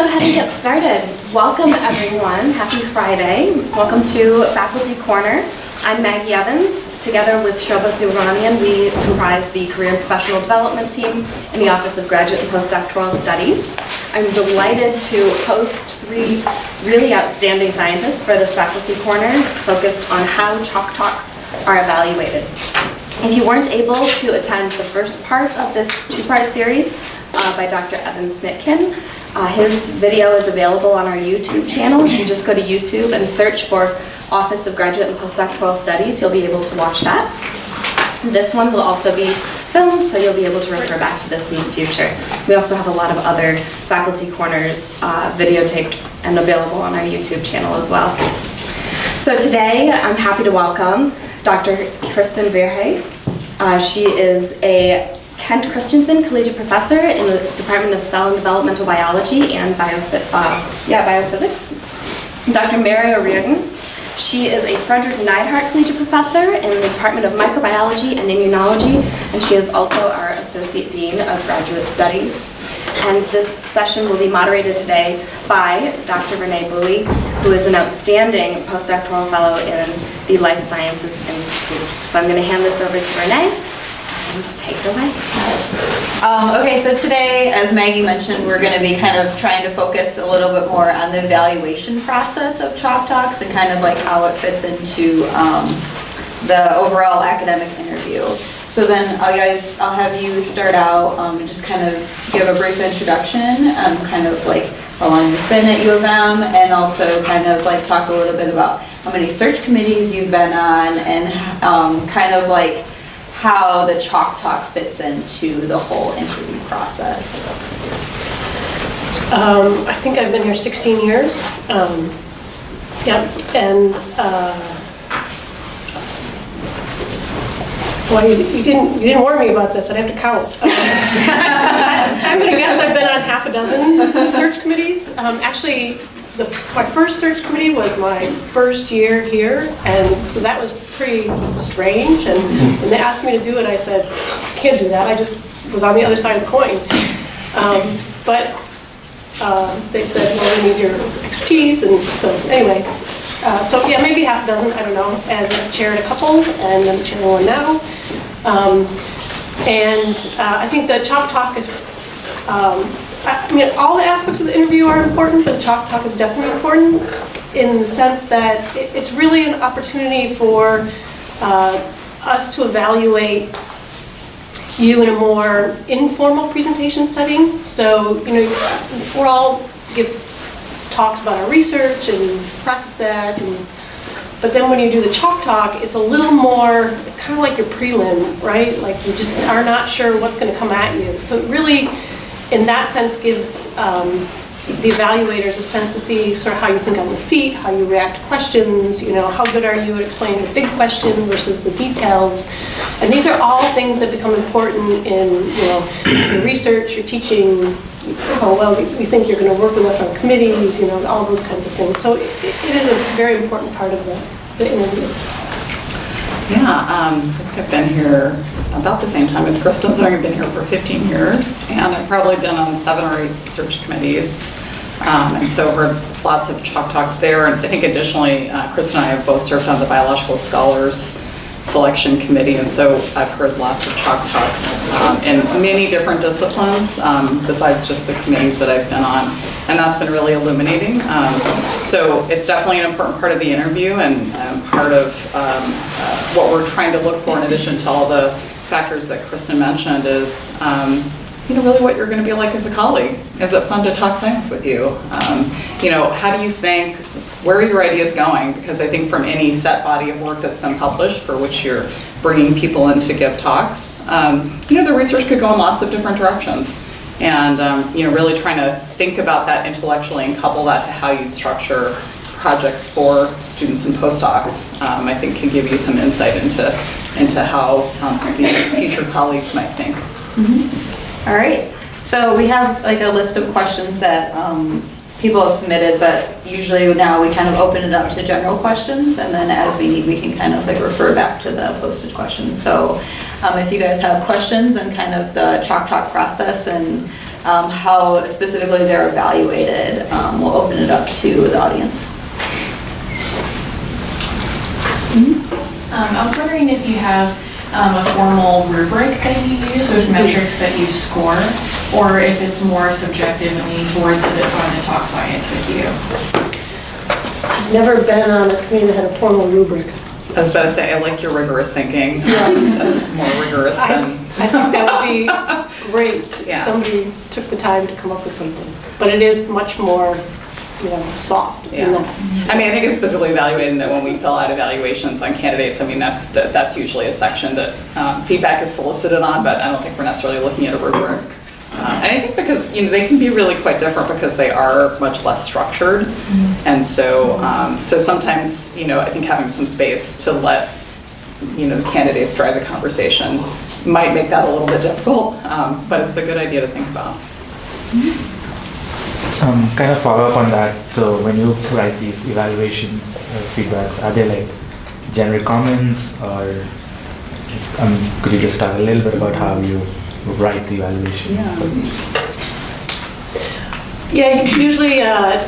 go ahead and get started. Welcome everyone, happy Friday. Welcome to Faculty Corner. I'm Maggie Evans. Together with Shobha Subramanian, we comprise the Career and Professional Development team in the Office of Graduate and Postdoctoral Studies. I'm delighted to host three really outstanding scientists for this Faculty Corner focused on how Chalk Talks are evaluated. If you weren't able to attend the first part of this two-part series by Dr. Evan Snitkin, his video is available on our YouTube channel. You can just go to YouTube and search for Office of Graduate and Postdoctoral Studies. You'll be able to watch that. This one will also be filmed, so you'll be able to refer back to this in the future. We also have a lot of other Faculty Corners videotaped and available on our YouTube channel as well. So today, I'm happy to welcome Dr. Kristen Verhey. She is a Kent Christensen Collegiate Professor in the Department of Cell and Developmental Biology and biophysics. Dr. Mary O'Riordan. She is a Frederick Neidhart Collegiate Professor in the Department of Microbiology and Immunology, and she is also our Associate Dean of Graduate Studies. And this session will be moderated today by Dr. Renee Bowie, who is an outstanding postdoctoral fellow in the Life Sciences Institute. So I'm going to hand this over to Renee, and take it away. Okay, so today, as Maggie mentioned, we're going to be kind of trying to focus a little bit more on the evaluation process of Chalk Talks and kind of like how it fits into the overall academic interview. So then, I'll have you start out and just kind of give a brief introduction, kind of like how long you've been at U of M, and also kind of like talk a little bit about how many search committees you've been on, and kind of like how the Chalk Talk fits into the whole interview process. I think I've been here 16 years. And well, you didn't warn me about this. I'd have to count. I'm going to guess I've been on half a dozen search committees. Actually, my first search committee was my first year here, and so that was pretty strange. And when they asked me to do it, I said, I can't do that. I just was on the other side of the coin. But they said, well, we need your expertise, and so anyway. So yeah, maybe half a dozen, I don't know. And I've chaired a couple, and I'm chairing one now. I think the Chalk Talk is, I mean, all the aspects of the interview are important, but the Chalk Talk is definitely important in the sense that it's really an opportunity for us to evaluate you in a more informal presentation setting. So, you know, we're all give talks about our research and practice that, but then when you do the Chalk Talk, it's a little more, it's kind of like your prelim, right? Like you just are not sure what's going to come at you. So it really, in that sense, gives the evaluators a sense to see sort of how you think on your feet, how you react to questions, you know, how good are you at explaining the big question versus the details. And these are all things that become important in, you know, your research, your teaching. Oh, well, we think you're going to work with us on committees, you know, all those kinds of things. So it is a very important part of the interview. Yeah, I think I've been here about the same time as Kristen, so I've been here for 15 years, and I've probably been on 7 or 8 search committees, and so heard lots of Chalk Talks there. And I think additionally, Kristen and I have both served on the Biological Scholars Selection Committee, and so I've heard lots of Chalk Talks in many different disciplines, besides just the committees that I've been on, and that's been really illuminating. So it's definitely an important part of the interview, and part of what we're trying to look for, in addition to all the factors that Kristen mentioned, is you know, really what you're going to be like as a colleague. Is it fun to talk science with you? You know, how do you think, where are your ideas going? Because I think from any set body of work that's been published for which you're bringing people in to give talks, you know, the research could go in lots of different directions. And, you know, really trying to think about that intellectually and couple that to how you'd structure projects for students and postdocs, I think can give you some insight into how these future colleagues might think. Mm-hmm. All right, so we have like a list of questions that people have submitted, but usually now we kind of open it up to general questions, and then as we need, we can kind of like refer back to the posted questions. So if you guys have questions and kind of the Chalk Talk process and how specifically they're evaluated. We'll open it up to the audience. I was wondering if you have a formal rubric that you use with metrics that you score, or if it's more subjective and lean towards is it fun to talk science with you? I've never been on a committee that had a formal rubric. I was about to say, I like your rigorous thinking. Yes. That's more rigorous than. I think that would be great if Yeah. somebody took the time to come up with something. But it is much more, soft. Yeah. I mean, I think it's specifically evaluated that when we fill out evaluations on candidates, I mean, that's usually a section that feedback is solicited on, but I don't think we're necessarily looking at a rubric. And I think because, they can be really quite different because they are much less structured. And so, so sometimes, I think having some space to let, the candidates drive the conversation might make that a little bit difficult, but it's a good idea to think about. Kind of follow up on that. So when you write these evaluations, feedback, are they like generic comments, or could you just talk a little bit about how you write the evaluation? Yeah, usually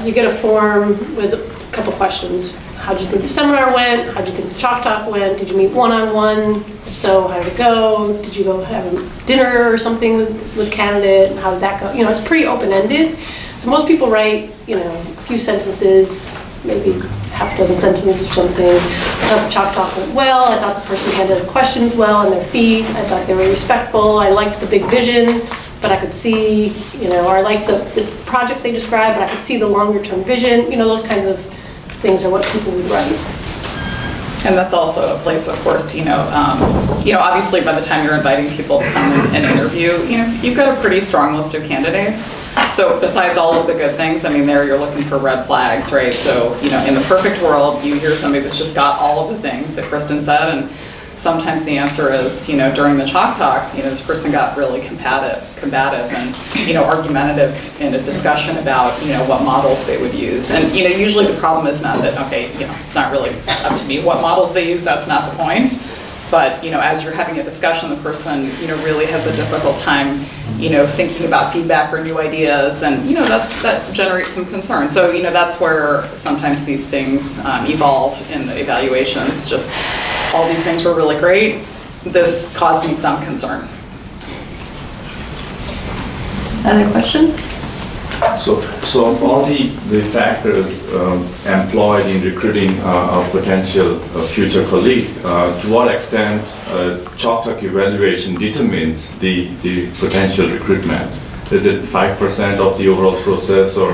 you get a form with a couple questions. How did you think the seminar went? How did you think the Chalk Talk went? Did you meet one-on-one? If so, how did it go? Did you go have a dinner or something with candidate? How did that go? It's pretty open-ended. So most people write, a few sentences, maybe half a dozen sentences or something. I thought the Chalk Talk went well. I thought the person handled the questions well on their feet. I thought they were respectful. I liked the big vision, but I could see, or I liked the project they described, but I could see the longer term vision. Those kinds of things are what people would write. And that's also a place, of course, obviously by the time you're inviting people to come and interview, you've got a pretty strong list of candidates. So besides all of the good things, there you're looking for red flags, right? So, in the perfect world, you hear somebody that's just got all of the things that Kristen said, and sometimes the answer is, during the Chalk Talk, this person got really combative and, argumentative in a discussion about, what models they would use. And, usually the problem is not that, okay, it's not really up to me what models they use, that's not the point. But, as you're having a discussion, the person, really has a difficult time, thinking about feedback or new ideas, and, that generates some concern. So, that's where sometimes these things evolve in the evaluations. Just all these things were really great. This caused me some concern. Other questions? So of all the factors employed in recruiting a potential future colleague, to what extent Chalk Talk evaluation determines the potential recruitment? Is it 5% of the overall process, or,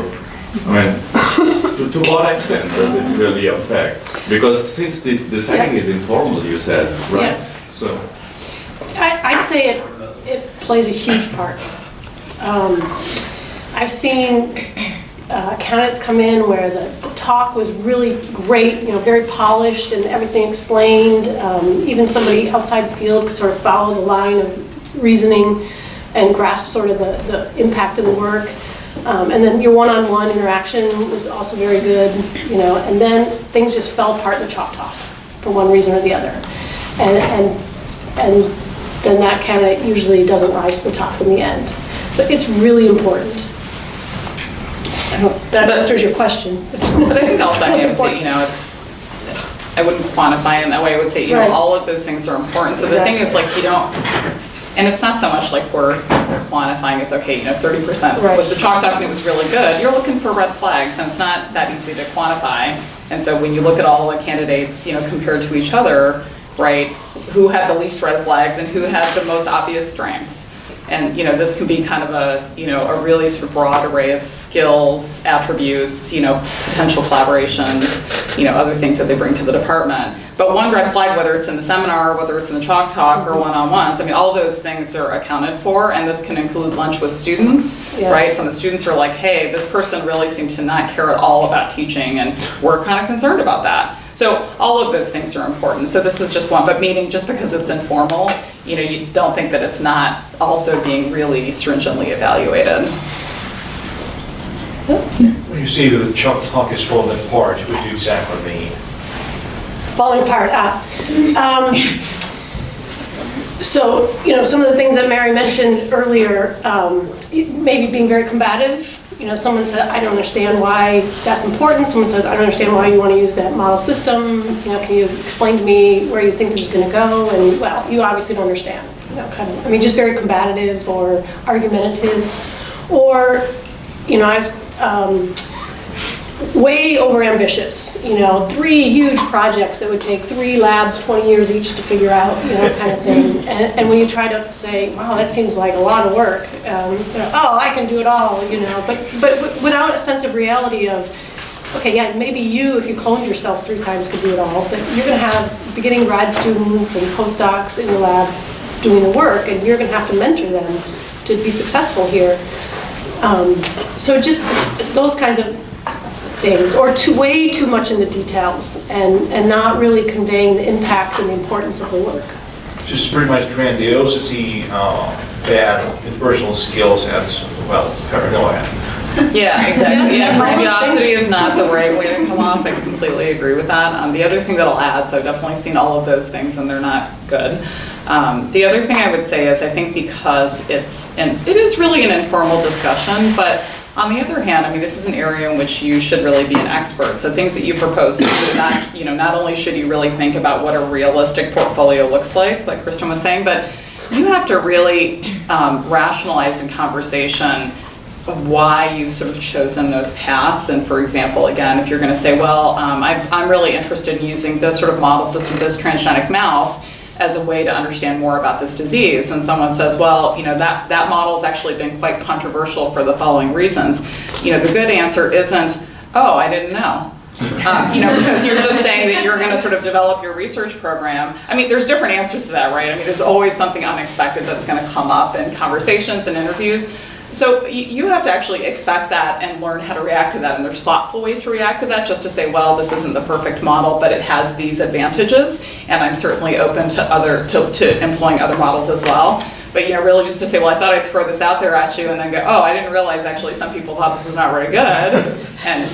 to what extent does it really affect? Because since the setting is informal, you said, right? Yeah. So I'd say it plays a huge part. I've seen candidates come in where the talk was really great, very polished and everything explained. Even somebody outside the field could sort of follow the line of reasoning and grasp sort of the impact of the work. And then your one-on-one interaction was also very good, and then things just fell apart in the Chalk Talk for one reason or the other. And then that candidate usually doesn't rise to the top in the end. So it's really important. I hope that answers your question. But I think also I would say, I wouldn't quantify it in that way. I would say, Right. all of those things are important. So the thing is, like, and it's not so much like we're quantifying as, okay, 30% Right. was the Chalk Talk and it was really good. You're looking for red flags, and it's not that easy to quantify. And so when you look at all the candidates, compared to each other, right, who had the least red flags and who had the most obvious strengths. And, this can be kind of a really sort of broad array of skills, attributes, potential collaborations, other things that they bring to the department. But one red flag, whether it's in the seminar, whether it's in the Chalk Talk or one-on-ones, all of those things are accounted for, and this can include lunch with students, Yeah. right? Some of the students are like, hey, this person really seemed to not care at all about teaching, and we're kind of concerned about that. So all of those things are important. So this is just one, but meaning just because it's informal, you don't think that it's not also being really stringently evaluated. When you say that the Chalk Talk is falling apart, what do you exactly mean? Falling apart. So, some of the things that Mary mentioned earlier, maybe being very combative. Someone said, I don't understand why that's important. Someone says, I don't understand why you want to use that model system. Can you explain to me where you think this is going to go? And, well, you obviously don't understand. Just very combative or argumentative. Or, I was way over ambitious. 3 huge projects that would take 3 labs, 20 years each to figure out, kind of thing. And when you try to say, wow, that seems like a lot of work, oh, I can do it all, but without a sense of reality of, okay, yeah, maybe you, if you cloned yourself 3 times, could do it all, but you're going to have beginning grad students and postdocs in the lab doing the work, and you're going to have to mentor them to be successful here. So just those kinds of things, or way too much in the details, and not really conveying the impact and the importance of the work. Just pretty much grandiosity, bad interpersonal skills, and, well, paranoia. Yeah, exactly. Yeah, Yeah, grandiosity is not the right way to come off. I completely agree with that. The other thing that I'll add, so I've definitely seen all of those things and they're not good. The other thing I would say is I think because it is really an informal discussion, but on the other hand, this is an area in which you should really be an expert. So things that you propose to do, not only should you really think about what a realistic portfolio looks like Kristen was saying, but you have to really rationalize in conversation why you've sort of chosen those paths. And for example, again, if you're going to say, well, I'm really interested in using this sort of model system, this transgenic mouse, as a way to understand more about this disease, and someone says, well, that model's actually been quite controversial for the following reasons. The good answer isn't, oh, I didn't know. Because you're just saying that you're going to sort of develop your research program. There's different answers to that, right? There's always something unexpected that's going to come up in conversations and interviews. So you have to actually expect that and learn how to react to that. And there's thoughtful ways to react to that, just to say, well, this isn't the perfect model, but it has these advantages. And I'm certainly open to employing other models as well. But really just to say, well, I thought I'd throw this out there at you, and then go, oh, I didn't realize actually some people thought this was not very good. And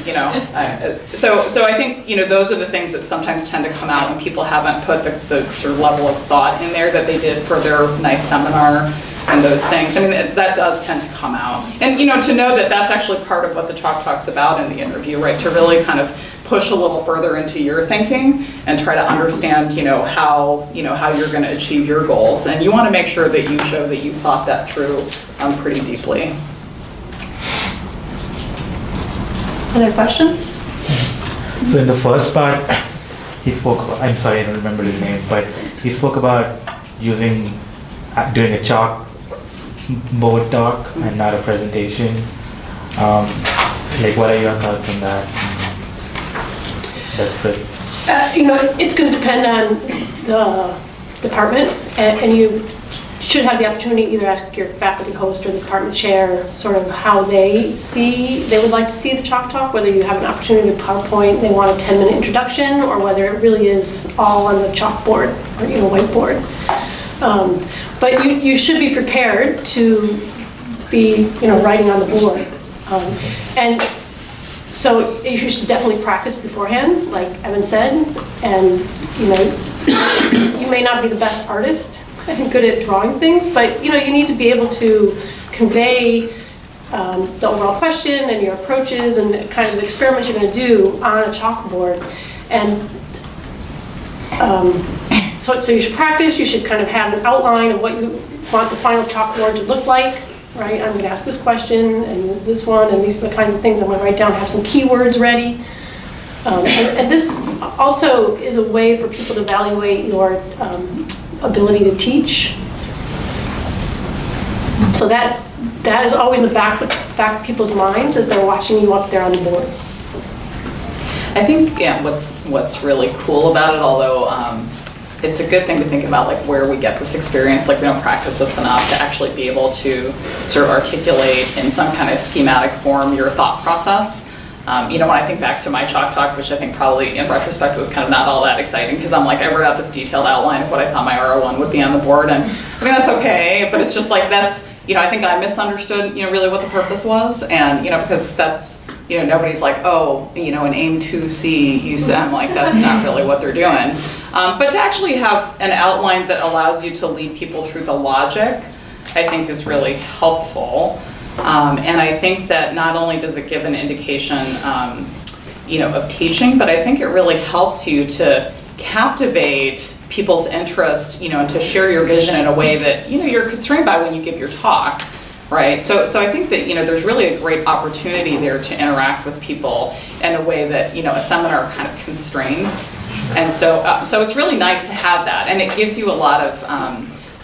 so I think those are the things that sometimes tend to come out when people haven't put the sort of level of thought in there that they did for their nice seminar and those things. That does tend to come out. And to know that that's actually part of what the Chalk Talk's about in the interview, right? To really kind of push a little further into your thinking and try to understand, how you're going to achieve your goals. And you want to make sure that you show that you thought that through pretty deeply. Other questions? So in the first part, he spoke about, I'm sorry, I don't remember his name, but he spoke about doing a chalkboard talk and not a presentation. What are your thoughts on that? That's good. It's going to depend on the department, and you should have the opportunity to either ask your faculty host or the department chair sort of how they would like to see the Chalk Talk, whether you have an opportunity to PowerPoint, they want a 10-minute introduction, or whether it really is all on the chalkboard or whiteboard. But you should be prepared to be writing on the board. And so you should definitely practice beforehand, like Evan said, and you may not be the best artist and good at drawing things, but you need to be able to convey the overall question and your approaches and the kind of experiments you're going to do on a chalkboard. And so you should practice. You should kind of have an outline of what you want the final chalkboard to look like. Right, I'm going to ask this question and this one, and these are the kinds of things I'm going to write down. Have some keywords ready, and this also is a way for people to evaluate your ability to teach. So that is always in the back of people's minds as they're watching you up there on the board. I think what's really cool about it, although it's a good thing to think about where we get this experience. We don't practice this enough to actually be able to sort of articulate in some kind of schematic form your thought process. When I think back to my Chalk Talk, which I think probably in retrospect was kind of not all that exciting, because I'm I wrote out this detailed outline of what I thought my R01 would be on the board, and that's okay, but it's just that's, I think I misunderstood, really what the purpose was, and, because that's nobody's like, oh, an AIM 2C, USEM, like that's not really what they're doing. But to actually have an outline that allows you to lead people through the logic, I think is really helpful. And I think that not only does it give an indication, of teaching, but I think it really helps you to captivate people's interest, and to share your vision in a way that, you're constrained by when you give your talk, right? So I think that, there's really a great opportunity there to interact with people in a way that, a seminar kind of constrains. And so it's really nice to have that, and it gives you a lot of,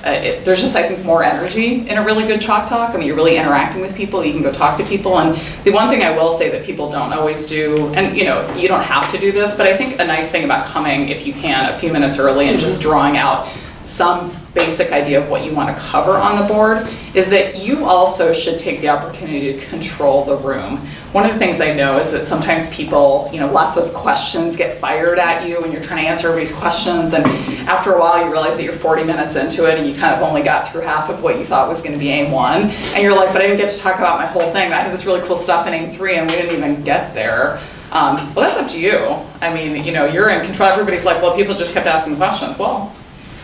there's just, I think, more energy in a really good chalk talk. I mean, you're really interacting with people, you can go talk to people, and the one thing I will say that people don't always do, and you don't have to do this, but I think a nice thing about coming, if you can, a few minutes early and just drawing out some basic idea of what you want to cover on the board is that you also should take the opportunity to control the room. One of the things I know is that sometimes people, lots of questions get fired at you when you're trying to answer everybody's questions, and after a while you realize that you're 40 minutes into it and you kind of only got through half of what you thought was going to be AIM 1, and you're like, but I didn't get to talk about my whole thing. I had this really cool stuff in AIM 3 and we didn't even get there. Well, that's up to you. I mean, you're in control. Everybody's like, well, people just kept asking questions. Well,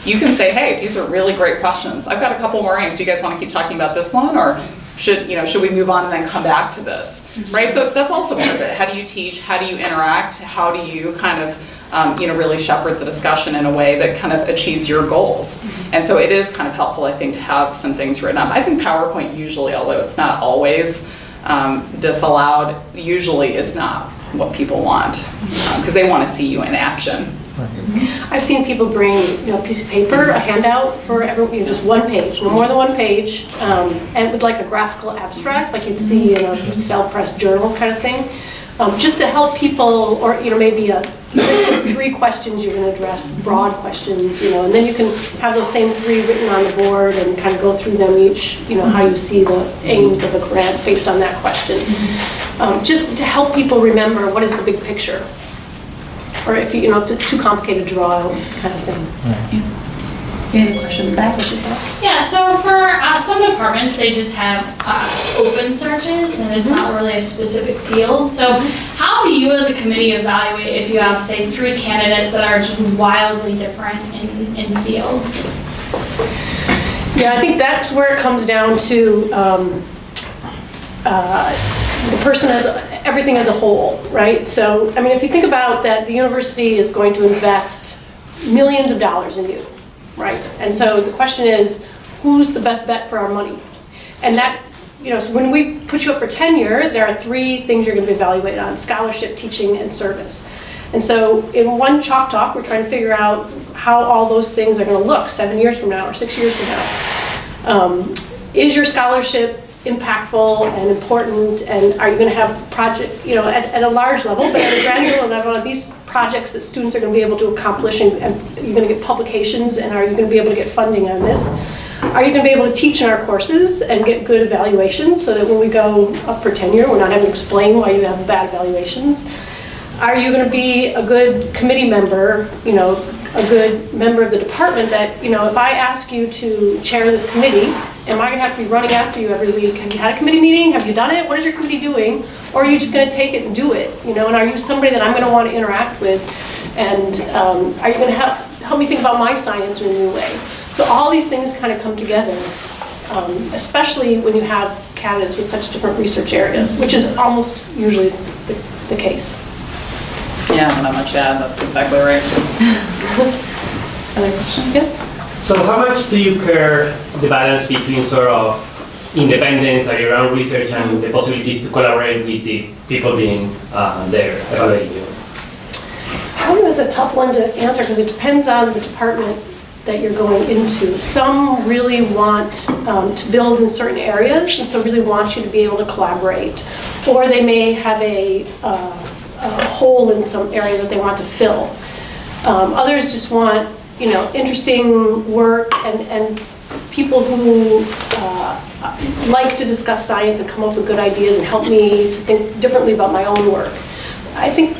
you can say, hey, these are really great questions. I've got a couple more aims. Do you guys want to keep talking about this one, or should we move on and then come back to this, right? So that's also part of it. How do you teach? How do you interact? How do you kind of, really shepherd the discussion in a way that kind of achieves your goals? And so it is kind of helpful, I think, to have some things written up. I think PowerPoint usually, although it's not always disallowed, usually it's not what people want because they want to see you in action. I've seen people bring a piece of paper, a handout for everyone, just one page, no more than one page, and with like a graphical abstract, like you'd see in a self-pressed journal kind of thing, just to help people, or maybe a list of 3 questions you're going to address, broad questions, and then you can have those same 3 written on the board and kind of go through them each, how you see the aims of a grant based on that question, just to help people remember what is the big picture. Or if if it's too complicated to draw out, kind of thing. You had a question back? Yeah, so for some departments, they just have open searches, and it's not really a specific field. So how do you as a committee evaluate if you have, say, 3 candidates that are just wildly different in fields? Yeah, I think that's where it comes down to the person as everything as a whole, right? So, I mean, if you think about that, the university is going to invest millions of dollars in you, right? And so the question is, who's the best bet for our money? And that, so when we put you up for tenure, there are 3 things you're going to be evaluated on: scholarship, teaching, and service. And so in one chalk talk, we're trying to figure out how all those things are going to look 7 years from now or 6 years from now. Is your scholarship impactful and important, and are you going to have project, at a large level, but at a granular level, are these projects that students are going to be able to accomplish, and you're going to get publications, and are you going to be able to get funding on this? Are you going to be able to teach in our courses and get good evaluations so that when we go up for tenure, we're not having to explain why you have bad evaluations? Are you going to be a good committee member, a good member of the department that, if I ask you to chair this committee, am I going to have to be running after you every week? Have you had a committee meeting? Have you done it? What is your committee doing? Or are you just going to take it and do it? And are you somebody that I'm going to want to interact with? And are you going to help me think about my science in a new way? So all these things kind of come together, especially when you have candidates with such different research areas, which is almost usually the case. Yeah, not much to add. That's exactly right. Other question? Yeah. So how much do you care the balance between sort of independence and your own research and the possibilities to collaborate with the people being there evaluating you? I think that's a tough one to answer because it depends on the department that you're going into. Some really want to build in certain areas, and so really want you to be able to collaborate. Or they may have a hole in some area that they want to fill. Others just want, interesting work and people who like to discuss science and come up with good ideas and help me to think differently about my own work. I think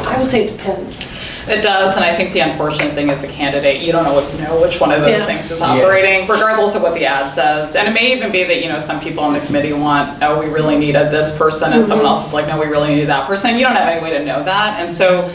I would say it depends. It does, and I think the unfortunate thing as a candidate, you don't always know which one of those Yeah. things is operating, regardless of what the ad says. And it may even be that, some people on the committee want, oh, we really needed this person, and someone else is like, no, we really needed that person. You don't have any way to know that. And so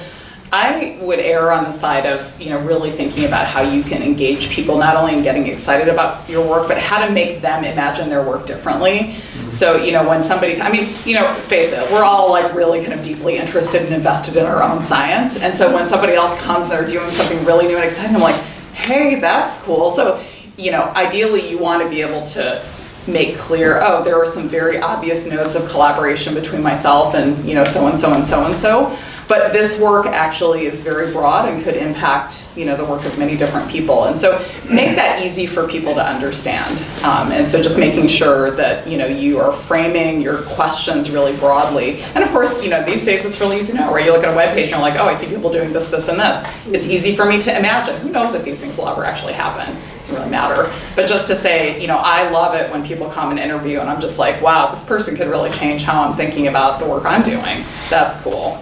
I would err on the side of, really thinking about how you can engage people, not only in getting excited about your work, but how to make them imagine their work differently. So, when somebody, face it, we're all like really kind of deeply interested and invested in our own science. And so when somebody else comes and they're doing something really new and exciting, I'm like, hey, that's cool. So, ideally you want to be able to make clear, oh, there are some very obvious nodes of collaboration between myself and, so-and-so and so-and-so. But this work actually is very broad and could impact, the work of many different people. And so make that easy for people to understand. And so just making sure that, you are framing your questions really broadly. And of course, these days it's really easy to know, where you look at a web page and you're like, oh, I see people doing this, this, and this. It's easy for me to imagine. Who knows if these things will ever actually happen? It doesn't really matter. But just to say, I love it when people come and interview and I'm just like, wow, this person could really change how I'm thinking about the work I'm doing. That's cool.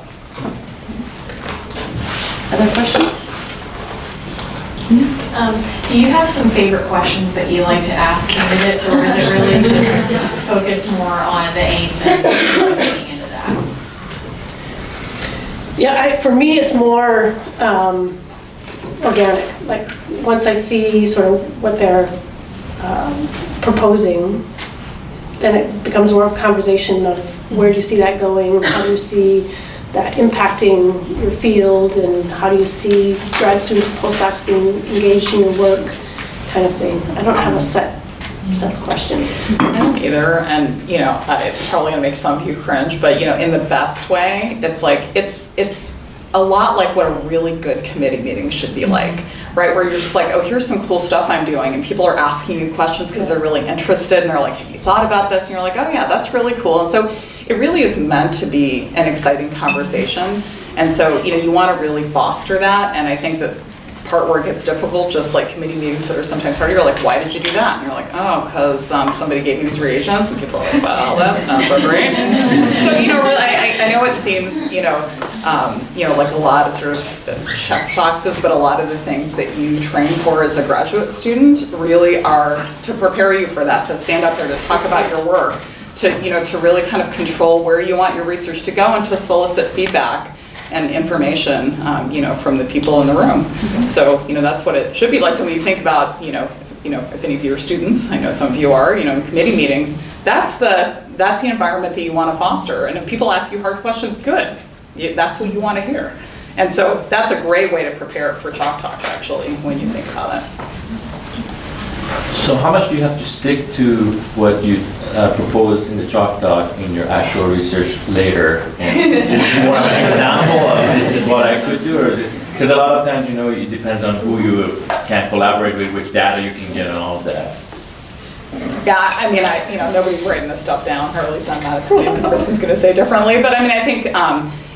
Other questions? Do you have some favorite questions that you like to ask candidates, or is it really just focused more on the aims and getting into that? Yeah, for me, it's more organic. Like, once I see sort of what they're proposing, then it becomes more of a conversation of where do you see that going, how do you see that impacting your field, and how do you see grad students and postdocs being engaged in your work, kind of thing. I don't have a set of questions. I don't either, and it's probably gonna make some of you cringe, but in the best way, it's like it's a lot like what a really good committee meeting should be like, right? Where you're just like, oh, here's some cool stuff I'm doing, and people are asking you questions because they're really interested, and they're like, have you thought about this? And you're like, oh yeah, that's really cool. And so it really is meant to be an exciting conversation. And so, you want to really foster that. And I think that part where it gets difficult, just like committee meetings that are sometimes hard, you're like, why did you do that? And you're like, oh, because somebody gave me these reagents, and people are like, well, that's not so great. So, really, I know it seems, like a lot of sort of check boxes, but a lot of the things that you train for as a graduate student really are to prepare you for that, to stand up there, to talk about your work, to really kind of control where you want your research to go, and to solicit feedback and information, from the people in the room. Mm-hmm. So, that's what it should be like. So when you think about, if any of you are students, I know some of you are, in committee meetings, that's the environment that you want to foster. And if people ask you hard questions, good. That's what you want to hear. And so that's a great way to prepare for Chalk Talks, actually, when you think about it. So how much do you have to stick to what you proposed in the Chalk Talk in your actual research later? And is it more of an example of this is what I could do, or is it, because a lot of times, it depends on who you can collaborate with, which data you can get and all of that. Yeah, nobody's writing this stuff down, or at least I'm not. Kristen's going to say differently, but I think,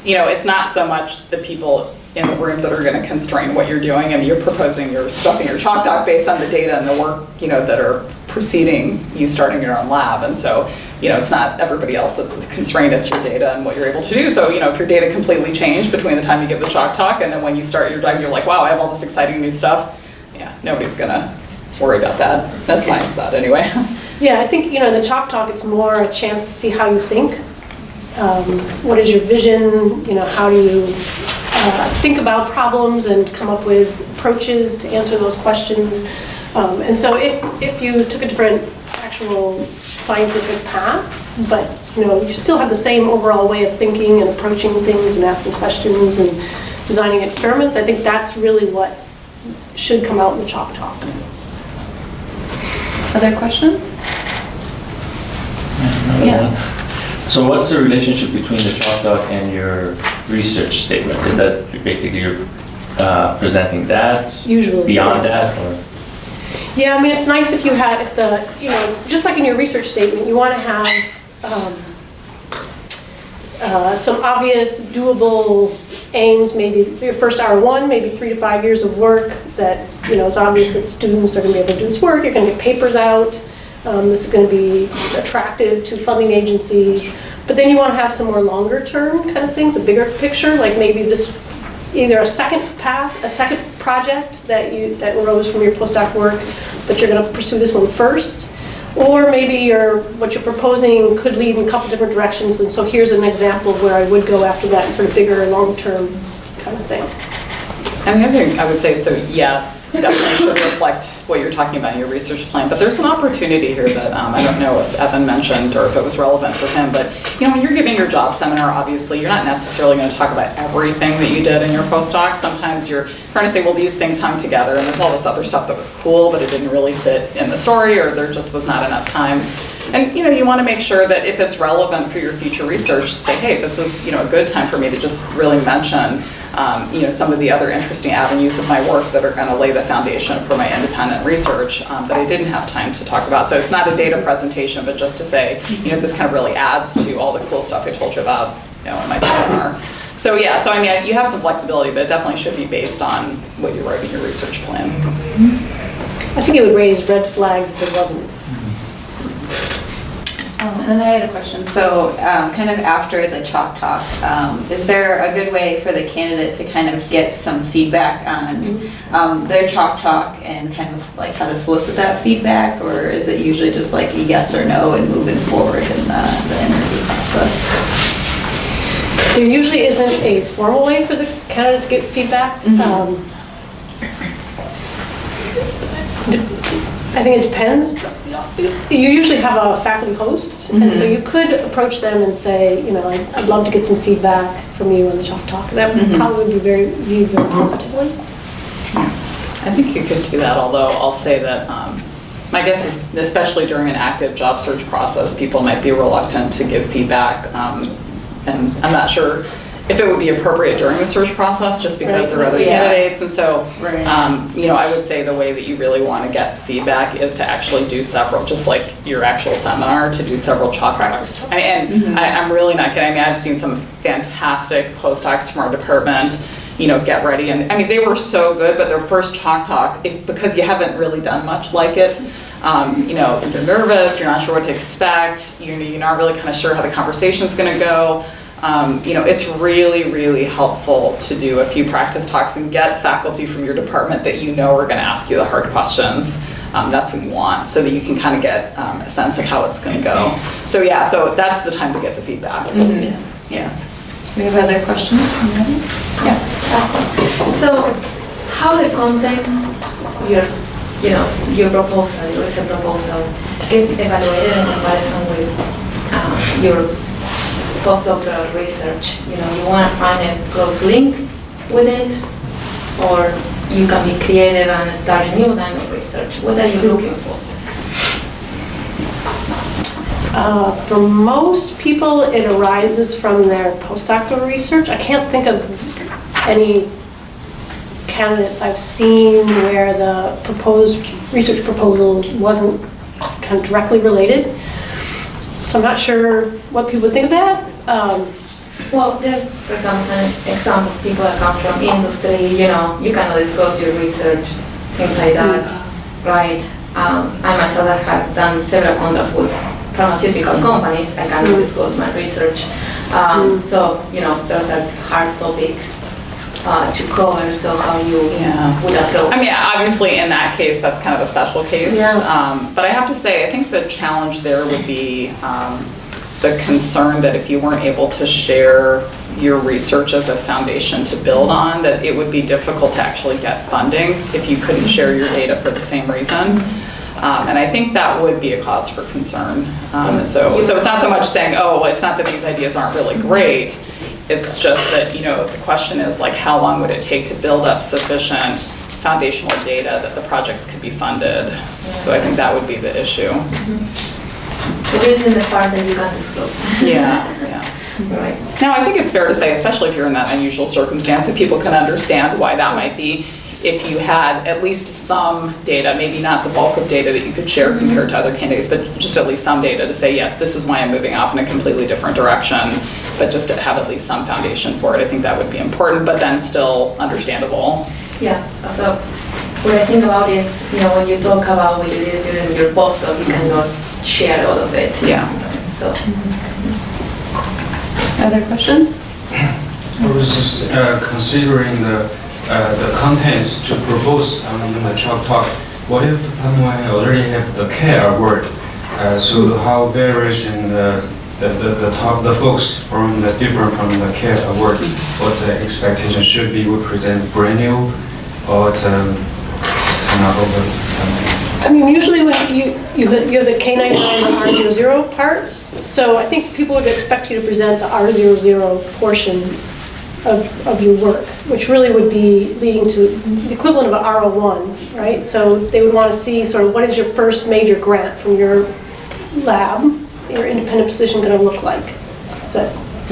it's not so much the people in the room that are going to constrain what you're doing. You're proposing your stuff in your Chalk Talk based on the data and the work, that are preceding you starting your own lab. And so, it's not everybody else that's constrained, it's your data and what you're able to do. So, if your data completely changed between the time you give the Chalk Talk and then when you start your dive, you're like, wow, I have all this exciting new stuff. Yeah, nobody's going to worry about that. That's my thought anyway. Yeah, I think, in the Chalk Talk, it's more a chance to see how you think. What is your vision? How do you think about problems and come up with approaches to answer those questions? And so if you took a different actual scientific path, but you still have the same overall way of thinking and approaching things and asking questions and designing experiments, I think that's really what should come out in the Chalk Talk. Other questions? Yeah. So what's the relationship between the Chalk Talk and your research statement? Is that basically you're presenting that? Usually. Beyond that, or? Yeah, it's nice if just like in your research statement, you want to have some obvious, doable aims, maybe for your first R1, maybe 3 to 5 years of work that, it's obvious that students are going to be able to do this work. You're going to get papers out. This is going to be attractive to funding agencies. But then you want to have some more longer term kind of things, a bigger picture, like maybe this either a second path, a second project that arose from your postdoc work, but you're going to pursue this one first. Or maybe what you're proposing could lead in a couple different directions, and so here's an example of where I would go after that, sort of bigger, long-term kind of thing. And the other thing I would say, so yes, definitely should reflect what you're talking about in your research plan, but there's an opportunity here that I don't know if Evan mentioned or if it was relevant for him, but when you're giving your job seminar, obviously you're not necessarily going to talk about everything that you did in your postdoc. Sometimes you're trying to say, well, these things hung together and there's all this other stuff that was cool, but it didn't really fit in the story, or there just was not enough time. And you want to make sure that if it's relevant for your future research, say, hey, this is a good time for me to just really mention some of the other interesting avenues of my work that are going to lay the foundation for my independent research that I didn't have time to talk about. So it's not a data presentation, but just to say, this kind of really adds to all the cool stuff I told you about, in my seminar. So yeah, so I mean, you have some flexibility, but it definitely should be based on what you write in your research plan. I think it would raise red flags if it wasn't. And then I had a question. So kind of after the chalk talk, is there a good way for the candidate to kind of get some feedback on their chalk talk and kind of like how to solicit that feedback? Or is it usually just like a yes or no and moving forward in the interview process? There usually isn't a formal way for the candidate to get feedback. I think it depends. You usually have a faculty host, and so you could approach them and say, I'd love to get some feedback from you on the chalk talk. That would probably be viewed very positively. I think you could do that, although I'll say that my guess is, especially during an active job search process, people might be reluctant to give feedback, and I'm not sure if it would be appropriate during the search process, just because there are other candidates. And so, I would say the way that you really want to get feedback is to actually do several, just like your actual seminar, to do several chalk talks. I'm really not kidding. I mean, I've seen some fantastic postdocs from our department, get ready. And I mean, they were so good, but their first chalk talk, because you haven't really done much like it, you're nervous, you're not sure what to expect, you're not really kind of sure how the conversation's going to go. It's really, really helpful to do a few practice talks and get faculty from your department that are going to ask you the hard questions. That's what you want, so that you can kind of get a sense of how it's going to go. So yeah, so that's the time to get the feedback. Yeah. Do we have other questions from the audience? Yeah. So, how the content, your proposal, your research proposal, is evaluated in comparison with your postdoctoral research? You want to find a close link with it, or you can be creative and start a new line of research. What are you looking for? For most people, it arises from their postdoctoral research. I can't think of any candidates I've seen where the proposed research proposal wasn't kind of directly related. So I'm not sure what people would think of that. Well, there's, for example, people that come from industry, you cannot disclose your research, things like that, right? I myself have done several contracts with pharmaceutical companies. I cannot disclose my research. So, those are hard topics to cover, so how you would approach. I mean, obviously in that case, that's kind of a special case. But I have to say, I think the challenge there would be the concern that if you weren't able to share your research as a foundation to build on, that it would be difficult to actually get funding if you couldn't share your data for the same reason. And I think that would be a cause for concern. So it's not so much saying, it's not that these ideas aren't really great. It's just that, the question is like, how long would it take to build up sufficient foundational data that the projects could be funded? So I think that would be the issue. So it's in the part that you can disclose. Yeah. Right. Now, I think it's fair to say, especially if you're in that unusual circumstance, that people can understand why that might be. If you had at least some data, maybe not the bulk of data that you could share compared to other candidates, but just at least some data to say, yes, this is why I'm moving off in a completely different direction, but just to have at least some foundation for it, I think that would be important, but then still understandable. Yeah, so what I think about is, when you talk about what you did during your postdoc, you cannot share all of it. Yeah. So. Other questions? I was just considering the contents to propose in the chalk talk. What if someone already have the care word? So how variation the folks from the different from the care word? What's the expectation? Should be we present brand new, or it's kind of over something? I mean, usually when you have the K99 and the R00 parts, so I think people would expect you to present the R00 portion of your work, which really would be leading to the equivalent of an R01, right? So they would want to see sort of what is your first major grant from your lab, your independent position going to look like.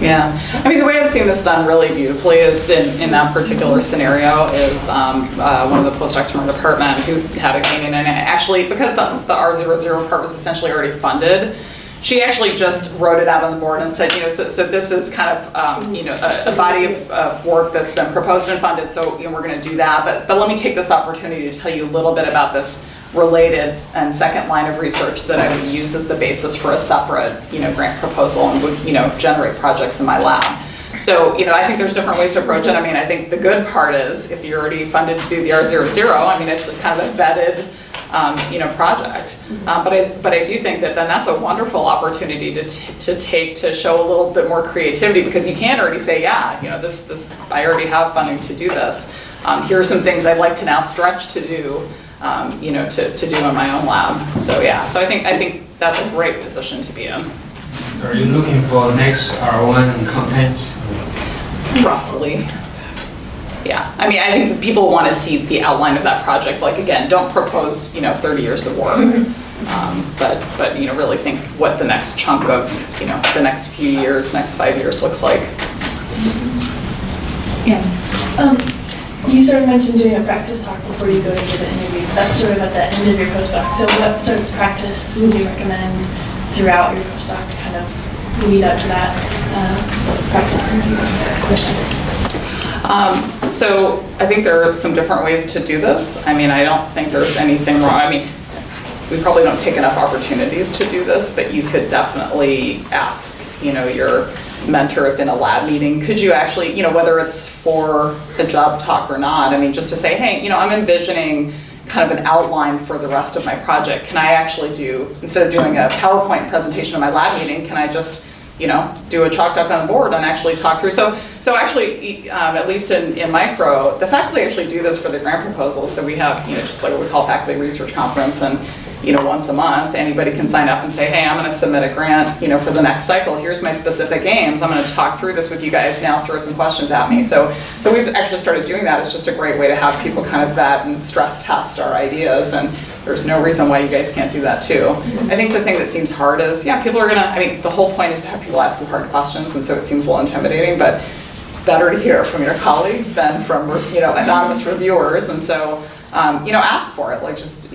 Yeah, I mean, the way I've seen this done really beautifully is in that particular scenario is one of the postdocs from our department who had a K99, and actually, because the R00 part was essentially already funded, she actually just wrote it out on the board and said, so this is kind of, a body of work that's been proposed and funded, so, we're going to do that, but let me take this opportunity to tell you a little bit about this related and second line of research that I would use as the basis for a separate, grant proposal and would, generate projects in my lab. So, I think there's different ways to approach it. I mean, I think the good part is if you're already funded to do the R00, I mean, it's kind of a vetted, project. But I do think that then that's a wonderful opportunity to show a little bit more creativity, because you can already say, yeah, this I already have funding to do this. Here are some things I'd like to now stretch to do. To do in my own lab. So yeah, so I think that's a great position to be in. Are you looking for next R1 content? Roughly. Yeah, I mean, I think people want to see the outline of that project. Like, again, don't propose, 30 years of work, but really think what the next chunk of, the next few years, next 5 years looks like. Yeah. You sort of mentioned doing a practice talk before you go into the interview. That's sort of at the end of your postdoc. So what sort of practice would you recommend throughout your postdoc to kind of lead up to that practice interview question? So I think there are some different ways to do this. I mean, I don't think there's anything wrong. I mean, we probably don't take enough opportunities to do this, but you could definitely ask, your mentor if in a lab meeting, could you actually, whether it's for the job talk or not, I mean, just to say, hey, I'm envisioning kind of an outline for the rest of my project. Can I actually do, instead of doing a PowerPoint presentation in my lab meeting, can I just, do a chalk talk on the board and actually talk through? So actually, at least in micro, the faculty actually do this for the grant proposals. So we have, just like what we call faculty research conference, and once a month, anybody can sign up and say, hey, I'm going to submit a grant, for the next cycle. Here's my specific aims. I'm going to talk through this with you guys. Now throw some questions at me. So we've actually started doing that. It's just a great way to have people kind of vet and stress test our ideas, and there's no reason why you guys can't do that too. I think the thing that seems hard is, people are going to, I mean, the whole point is to have people ask you hard questions, and so it seems a little intimidating, but better to hear from your colleagues than from, anonymous reviewers. And so, ask for it, like just,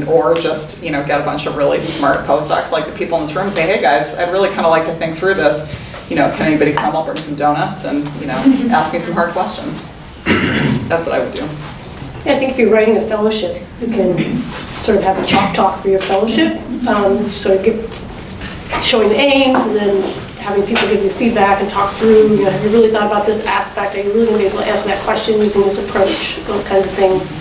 or just, get a bunch of really smart postdocs like the people in this room and say, hey guys, I'd really kind of like to think through this. Can anybody come? I'll bring some donuts and, ask me some hard questions. That's what I would do. Yeah, I think if you're writing a fellowship, you can sort of have a chalk talk for your fellowship, sort of showing the aims and then having people give you feedback and talk through, have you really thought about this aspect? Are you really going to be able to answer that question using this approach? Those kinds of things.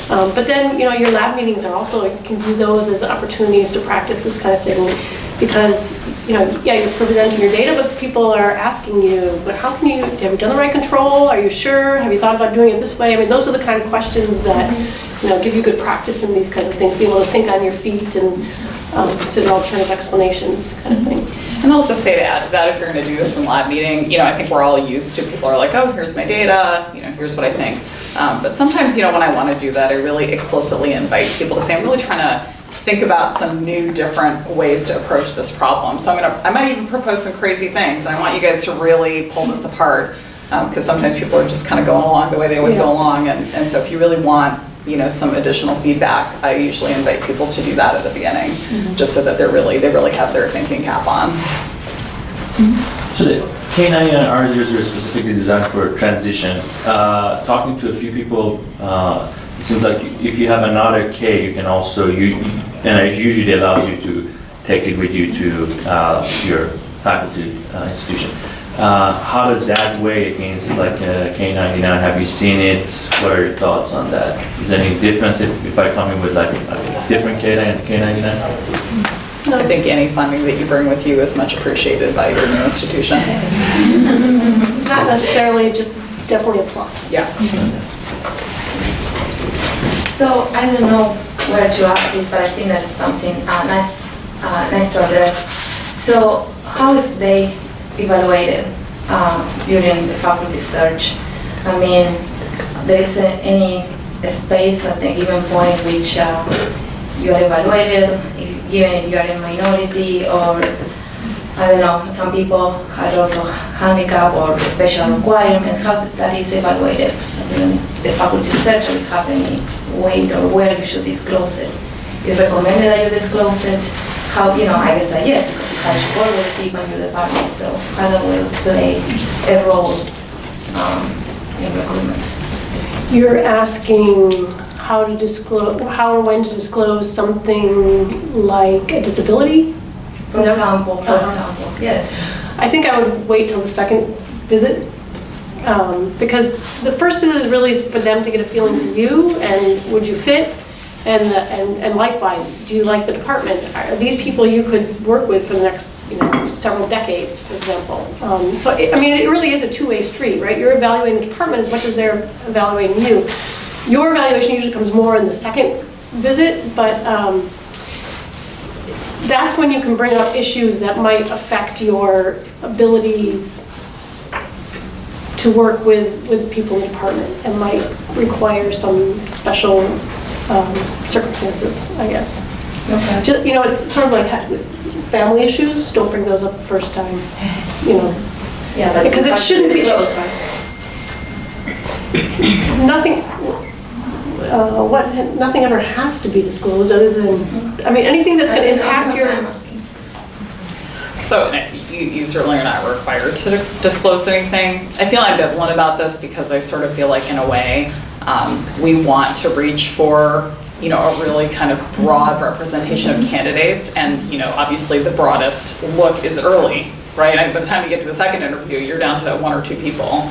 But then, your lab meetings are also, you can view those as opportunities to practice this kind of thing, because, you're presenting your data, but people are asking you, but how can have you done the right control? Are you sure? Have you thought about doing it this way? I mean, those are the kind of questions that, give you good practice in these kinds of things, being able to think on your feet and consider alternative explanations kind of thing. And I'll just say to add to that, if you're going to do this in lab meeting, I think we're all used to, people are like, oh, here's my data, here's what I think. But sometimes, when I want to do that, I really explicitly invite people to say, I'm really trying to think about some new, different ways to approach this problem. So I might even propose some crazy things, and I want you guys to really pull this apart, because sometimes people are just kind of going along the way they always go along, and so if you really want, some additional feedback, I usually invite people to do that at the beginning, just so that they really have their thinking cap on. So the K9 and R00 are specifically designed for transition. Talking to a few people, it seems like if you have another K, you can also and it usually allows you to take it with you to your faculty institution. how does that weigh against like K99? Have you seen it? What are your thoughts on that? Is there any difference if I come in with like a different K9 and K99? I think any funding that you bring with you is much appreciated by your new institution. Not necessarily, just definitely a plus. Yeah. So I don't know where to ask this, but I think that's something nice to address. So how is they evaluated during the faculty search? I mean, there is any space at a given point in which you are evaluated, even if you are a minority, or I don't know, some people had also handicap or special requirements, how that is evaluated. The faculty search will have any weight or where you should disclose it. It's recommended that you disclose it. How, I guess that yes, how you work with people in your department, so how that will play a role in recruitment. You're asking how to disclose, how or when to disclose something like a disability? For example, yes. I think I would wait till the second visit, because the first visit is really for them to get a feeling for you and would you fit, and likewise, do you like the department? Are these people you could work with for the next several decades, for example? So I mean, it really is a two-way street, right? You're evaluating the department as much as they're evaluating you. Your evaluation usually comes more in the second visit, but that's when you can bring up issues that might affect your abilities to work with people in the department and might require some special circumstances, I guess. Okay. Just, it's sort of like family issues, don't bring those up the first time, Yeah, but because it shouldn't be close, right? Nothing, nothing ever has to be disclosed other than, I mean, anything that's going to impact your... So you certainly are not required to disclose anything. I feel ambivalent about this because I sort of feel like in a way we want to reach for a really kind of broad representation of candidates, and obviously the broadest look is early, right? By the time you get to the second interview, you're down to one or two people.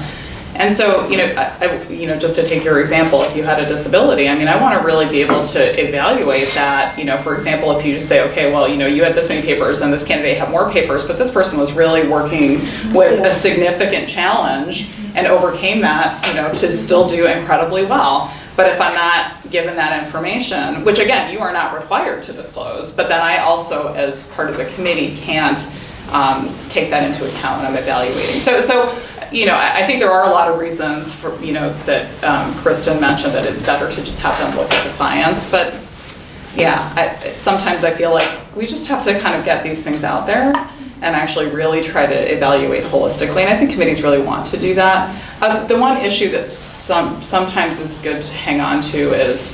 And so, just to take your example, if you had a disability, I mean, I want to really be able to evaluate that. For example, if you just say, okay, well, you had this many papers and this candidate had more papers, but this person was really working with a significant challenge and overcame that, to still do incredibly well. But if I'm not given that information, which again, you are not required to disclose, but then I also, as part of the committee, can't take that into account when I'm evaluating. So I think there are a lot of reasons for, that Kristen mentioned that it's better to just have them look at the science. But yeah, sometimes I feel like we just have to kind of get these things out there and actually really try to evaluate holistically. And I think committees really want to do that. The one issue that sometimes is good to hang on to is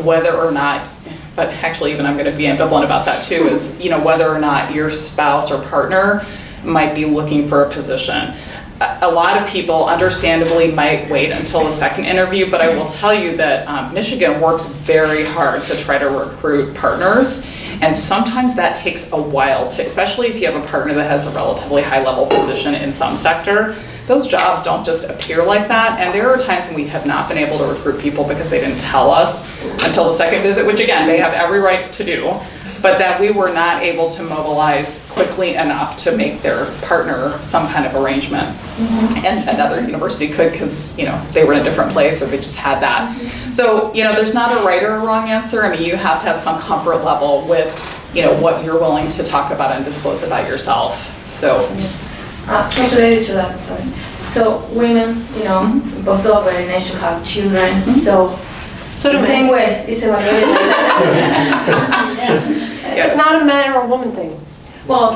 whether or not, but actually even I'm going to be ambivalent about that too, is whether or not your spouse or partner might be looking for a position. A lot of people understandably might wait until the second interview, but I will tell you that Michigan works very hard to try to recruit partners, and sometimes that takes a while to, especially if you have a partner that has a relatively high level position in some sector. Those jobs don't just appear like that, and there are times when we have not been able to recruit people because they didn't tell us until the second visit, which again, they have every right to do, but that we were not able to mobilize quickly enough to make their partner some kind of arrangement. Mm-hmm. And another university could because, they were in a different place or they just had that. Mm-hmm. So, there's not a right or a wrong answer. I mean, you have to have some comfort level with, what you're willing to talk about and disclose about yourself. So. Yes. Just related to that, sorry. So women, both are very nice to have children. Mm-hmm. So the same way, it's evaluated like that. It's not a man or a woman thing. Well,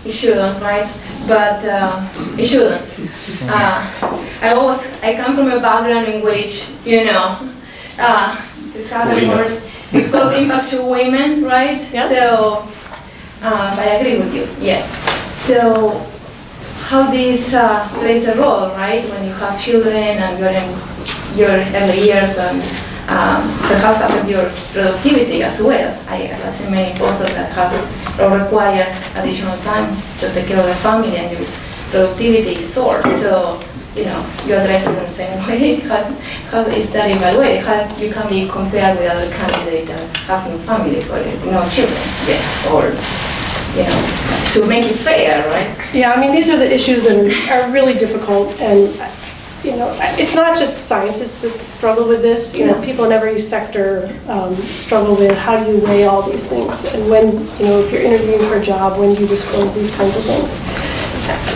it shouldn't, right? But it shouldn't. I come from a background in which, this happened more. It goes impact to women, right? Yep. So, I agree with you, yes. So, how this plays a role, right? When you have children and you're in your early years and perhaps affect your productivity as well. I have seen many postdocs that have or require additional time to take care of the family, and productivity soars. So, you address it in the same way. How is that evaluated? How you can be compared with other candidate that has no family for it, no children yet, or, to make it fair, right? Yeah, I mean, these are the issues that are really difficult, and it's not just scientists that struggle with this. People in every sector struggle with how do you weigh all these things, and when, if you're interviewing for a job, when do you disclose these kinds of things?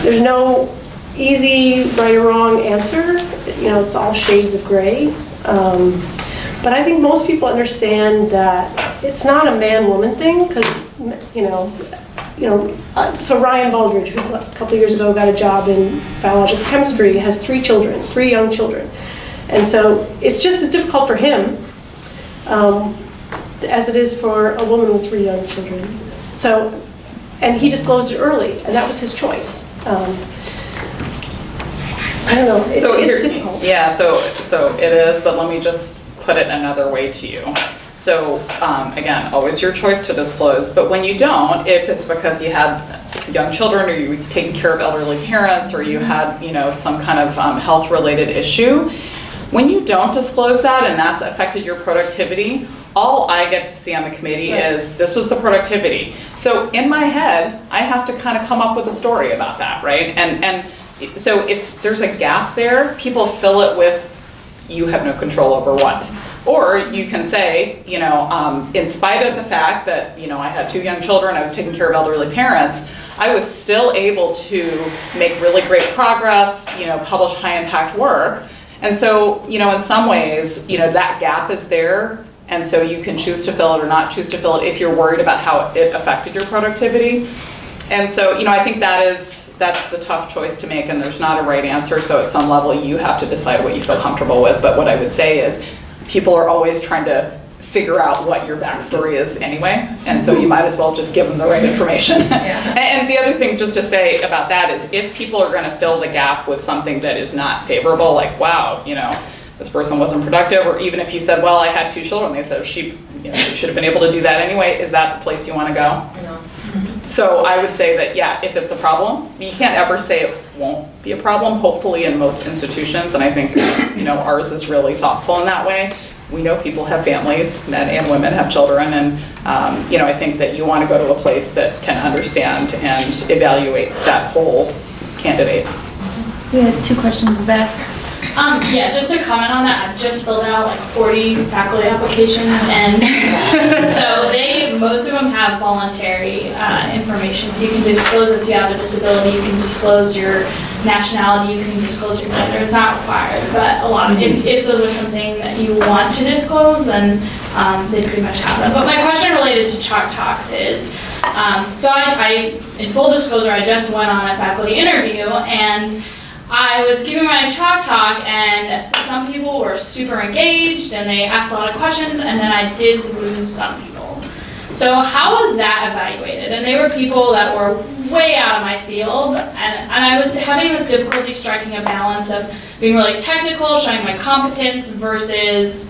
There's no easy right or wrong answer. It's all shades of gray. But I think most people understand that it's not a man-woman thing, because so Ryan Baldridge, who a couple of years ago got a job in biological chemistry, has 3 children, 3 young children. And so it's just as difficult for him as it is for a woman with 3 young children. So, and he disclosed it early, and that was his choice. I don't know, it's difficult. Yeah, so it is, but let me just put it another way to you. So again, always your choice to disclose, but when you don't, if it's because you had young children or you were taking care of elderly parents or you had, some kind of health-related issue, when you don't disclose that and that's affected your productivity, all I get to see on the committee is this was the productivity. So in my head, I have to kind of come up with a story about that, right? And so if there's a gap there, people fill it with you have no control over what. Or you can say, in spite of the fact that, I had 2 young children, I was taking care of elderly parents, I was still able to make really great progress, publish high impact work. And so, in some ways, that gap is there. And so you can choose to fill it or not choose to fill it if you're worried about how it affected your productivity. And so, I think that's the tough choice to make, and there's not a right answer. So at some level, you have to decide what you feel comfortable with. But what I would say is, people are always trying to figure out what your backstory is anyway, and so you might as well just give them the right information. And the other thing just to say about that is if people are going to fill the gap with something that is not favorable, like, wow, this person wasn't productive, or even if you said, well, I had 2 children, they said she should have been able to do that anyway, is that the place you want to go? No. So I would say that, yeah, if it's a problem, you can't ever say it won't be a problem, hopefully in most institutions, and I think, ours is really thoughtful in that way. We know people have families, men and women have children, and, I think that you want to go to a place that can understand and evaluate that whole candidate. We had 2 questions back. Yeah, just to comment on that, I've just filled out like 40 faculty applications, and so most of them have voluntary information. So you can disclose if you have a disability, you can disclose your nationality, you can disclose your gender. It's not required, but a lot of, if those are something that you want to disclose, then they pretty much have them. But my question related to Chalk Talks is, so I, in full disclosure, I just went on a faculty interview, and I was giving my Chalk Talk, and some people were super engaged, and they asked a lot of questions, and then I did lose some people. So how was that evaluated? And they were people that were way out of my field, and I was having this difficulty striking a balance of being really technical, showing my competence, versus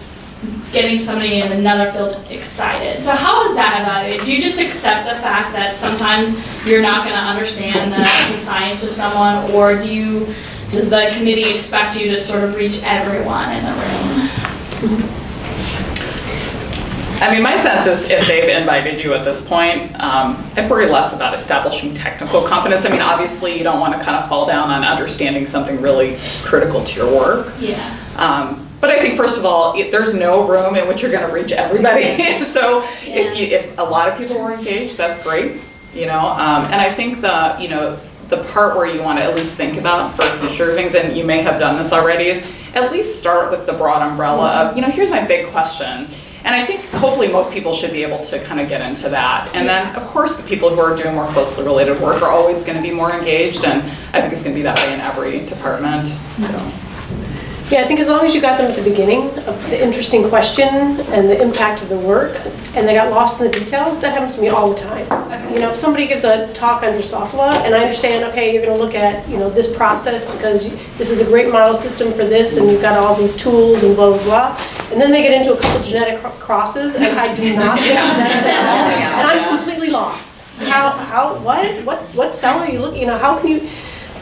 getting somebody in another field excited. So how is that evaluated? Do you just accept the fact that sometimes you're not going to understand the science of someone, or does the committee expect you to sort of reach everyone in the room? I mean, my sense is if they've invited you at this point, I'd worry less about establishing technical competence. I mean, obviously you don't want to kind of fall down on understanding something really critical to your work. Yeah. But I think, first of all, there's no room in which you're going to reach everybody. So if a lot of people were engaged, that's great, And I think the part where you want to at least think about for future things, and you may have done this already, is at least start with the broad umbrella of, here's my big question. And I think hopefully most people should be able to kind of get into that. And then, of course, the people who are doing more closely related work are always going to be more engaged, and I think it's going to be that way in every department. So. Yeah, I think as long as you got them at the beginning of the interesting question and the impact of the work, and they got lost in the details, that happens to me all the time. Okay. If somebody gives a talk on Drosophila, and I understand, okay, you're going to look at, this process because this is a great model system for this, and you've got all these tools and blah, blah, blah. And then they get into a couple genetic crosses, and I do not get genetic crosses, and I'm completely lost. What cell are you looking, how can you...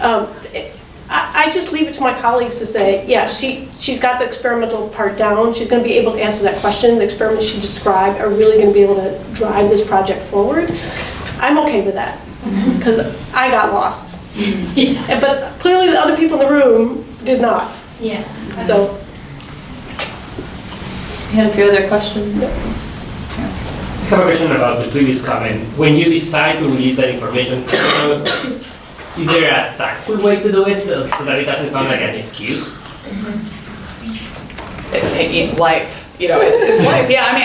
I just leave it to my colleagues to say, yeah, she's got the experimental part down. She's going to be able to answer that question. The experiments she described are really going to be able to drive this project forward. I'm okay with that because I got lost. Yeah. But clearly the other people in the room did not. Yeah. So. You had a few other questions? I have a question about the previous comment. When you decide to release that information, is there a tactful way to do it so that it doesn't sound like an excuse? Life, it's life. Yeah, I mean,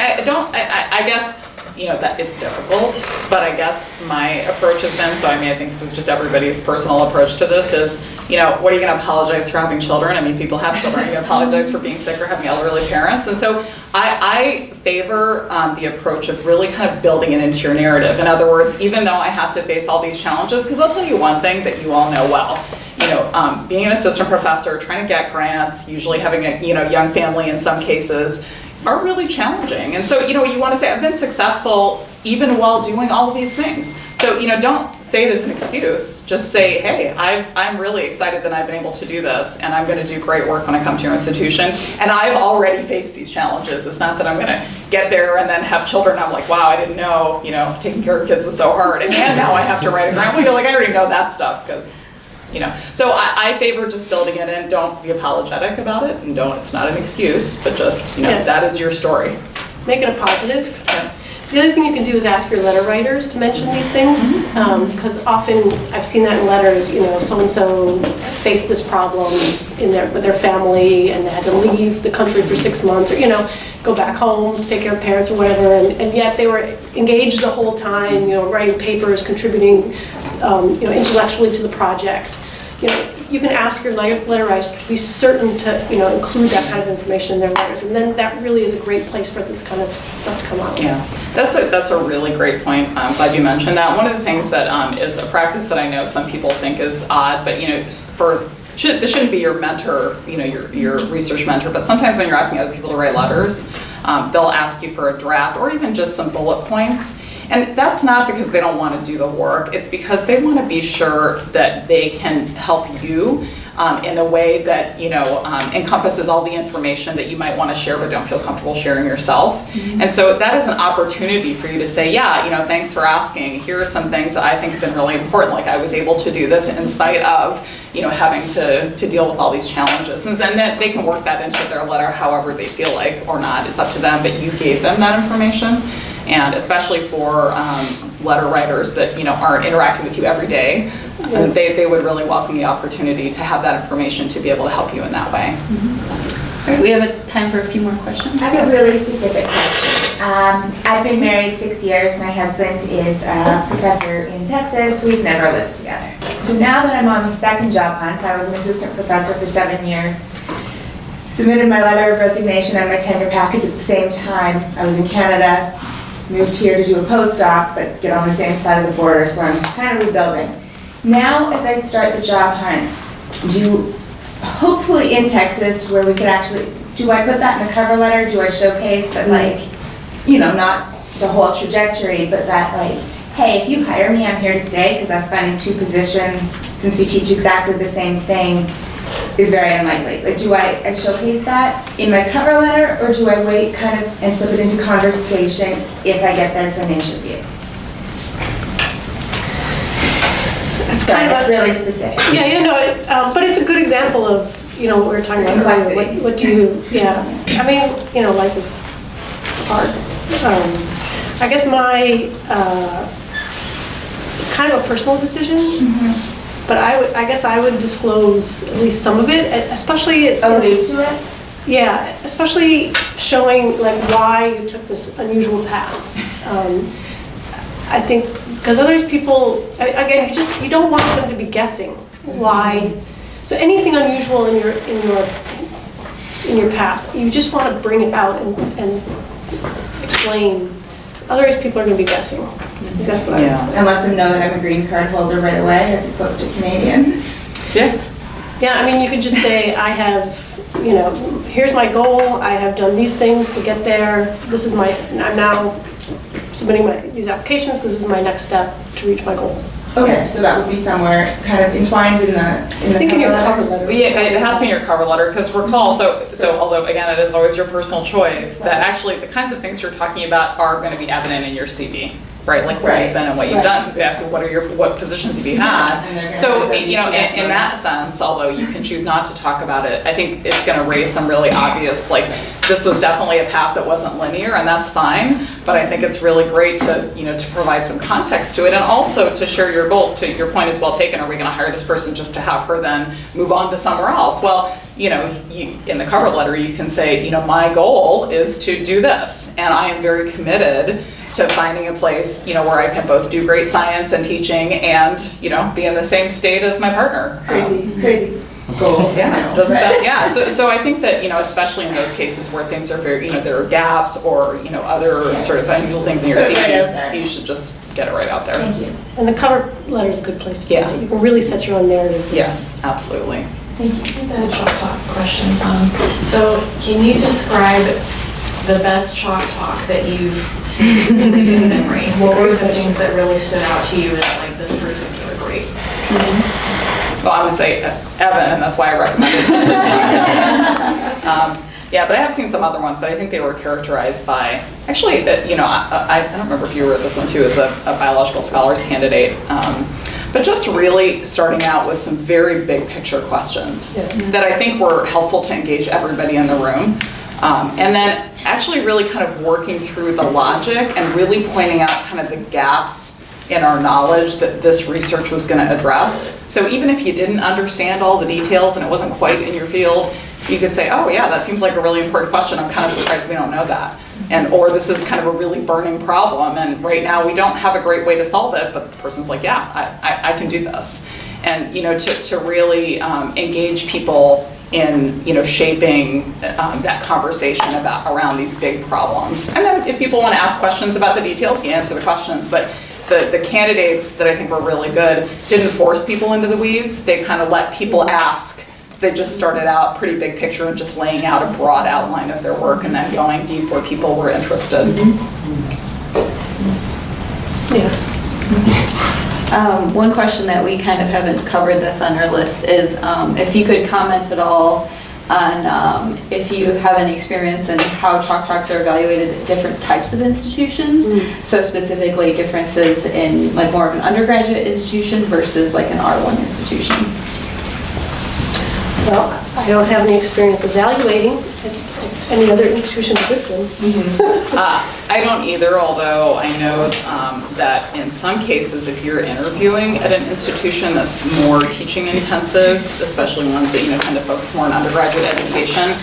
I guess, that it's difficult, but I guess my approach has been, so I mean, I think this is just everybody's personal approach to this is, what are you going to apologize for having children? I mean, people have children. Are you going to apologize for being sick or having elderly parents? And so I favor the approach of really kind of building it into your narrative. In other words, even though I have to face all these challenges, because I'll tell you one thing that you all know well, being an assistant professor, trying to get grants, usually having a young family in some cases, are really challenging. And so, you want to say, I've been successful even while doing all of these things. So, don't say it as an excuse. Just say, hey, I'm really excited that I've been able to do this, and I'm going to do great work when I come to your institution. And I've already faced these challenges. It's not that I'm going to get there and then have children. I'm like, wow, I didn't know, taking care of kids was so hard. And now I have to write a grant. Well, you're like, I already know that stuff because, So I favor just building it in. Don't be apologetic about it, and it's not an excuse, but just, that is your story. Make it a positive. Yeah. The other thing you can do is ask your letter writers to mention these things, because often I've seen that in letters, so-and-so faced this problem with their family and they had to leave the country for 6 months or, go back home to take care of parents or whatever, and yet they were engaged the whole time, writing papers, contributing, intellectually to the project. You can ask your letter writers to be certain to, include that kind of information in their letters, and then that really is a great place for this kind of stuff to come out. Yeah, that's a really great point. I'm glad you mentioned that. One of the things that is a practice that I know some people think is odd, but this shouldn't be your mentor, your research mentor. But sometimes when you're asking other people to write letters, they'll ask you for a draft or even just some bullet points. And that's not because they don't want to do the work, it's because they want to be sure that they can help you in a way that, encompasses all the information that you might want to share but don't feel comfortable sharing yourself. And so that is an opportunity for you to say, yeah, thanks for asking. Here are some things that I think have been really important. Like I was able to do this in spite of, having to deal with all these challenges. And then they can work that into their letter however they feel like or not. It's up to them, but you gave them that information. And especially for letter writers that aren't interacting with you every day, they would really welcome the opportunity to have that information to be able to help you in that way. All right, we have time for a few more questions. I have a really specific question. I've been married 6 years. My husband is a professor in Texas. We've never lived together. So now that I'm on the second job hunt, I was an assistant professor for 7 years. Submitted my letter of resignation and my tenure package at the same time. I was in Canada. Moved here to do a postdoc, but get on the same side of the border, so I'm kind of rebuilding. Now, as I start the job hunt, hopefully in Texas, where we could actually, do I put that in the cover letter? Do I showcase that, not the whole trajectory, but that, hey, if you hire me, I'm here to stay, because us finding 2 positions, since we teach exactly the same thing, is very unlikely. Do I showcase that in my cover letter, or do I wait and slip it into conversation if I get there for an interview? That's really specific. But it's a good example of, what we were talking about earlier. What do you, I mean, life is hard. I guess it's kind of a personal decision. But I guess I would disclose at least some of it, especially allude to it. Yeah, especially showing why you took this unusual path. I think because other people, again, you don't want them to be guessing why. So anything unusual in your past, you just want to bring it out and explain. Otherwise, people are going to be guessing. That's what I would say. And let them know that I'm a green card holder right away, as opposed to Canadian. Yeah, I mean, you could just say, I have, here's my goal. I have done these things to get there. I'm now submitting these applications because this is my next step to reach my goal. Okay, so that would be somewhere kind of entwined in the I think in your cover letter. Yeah, it has to be in your cover letter, because recall, so although again, it is always your personal choice, that actually the kinds of things you're talking about are going to be evident in your CV. Right, like where you've been and what you've done, because they ask you what positions have you had. So, you know, in that sense, although you can choose not to talk about it, I think it's going to raise some really obvious, like, this was definitely a path that wasn't linear, and that's fine, but I think it's really great to, you know, to provide some context to it, and also to share your goals. To your point is well taken, are we going to hire this person just to have her then move on to somewhere else? Well, you know, in the cover letter, you can say, you know, my goal is to do this, and I am very committed to finding a place, you know, where I can both do great science and teaching and, you know, be in the same state as my partner. Crazy goal. Yeah, doesn't sound, yeah. So I think that, you know, especially in those cases where things are very, you know, there are gaps or, you know, other sort of unusual things in your CV, you should just get it right out there. Thank you. And the cover letter is a good place to do Yeah. it. You can really set your own narrative. Yes, absolutely. The chalk talk question. So can you describe the best chalk talk that you've seen in recent memory? What were the things that really stood out to you as like, this person, they were great? Well, I would say Evan, and that's why I recommended it. Yeah, but I have seen some other ones, but I think they were characterized by, actually, you know, I don't remember if you were at this one too, as a biological scholars candidate, but just really starting out with some very big picture questions that I think were helpful to engage everybody in the room. And then actually really kind of working through the logic and really pointing out kind of the gaps in our knowledge that this research was going to address. So even if you didn't understand all the details and it wasn't quite in your field, you could say, oh yeah, that seems like a really important question. I'm kind of surprised we don't know that. And, or this is kind of a really burning problem and right now we don't have a great way to solve it, but the person's like, yeah, I can do this. And, you know, to really engage people in, you know, shaping that conversation around these big problems. And then if people want to ask questions about the details, you answer the questions. But the candidates that I think were really good didn't force people into the weeds. They kind of let people ask. They just started out pretty big picture and just laying out a broad outline of their work and then going deep where people were interested. One question that we kind of haven't covered that's on our list is if you could comment at all on if you have any experience in how chalk talks are evaluated at different types of institutions. So specifically differences in like more of an undergraduate institution versus like an R1 institution. Well, I don't have any experience evaluating any other institution but this one. I don't either, although I know that in some cases, if you're interviewing at an institution that's more teaching intensive, especially ones that, you know, kind of focus more on undergraduate education,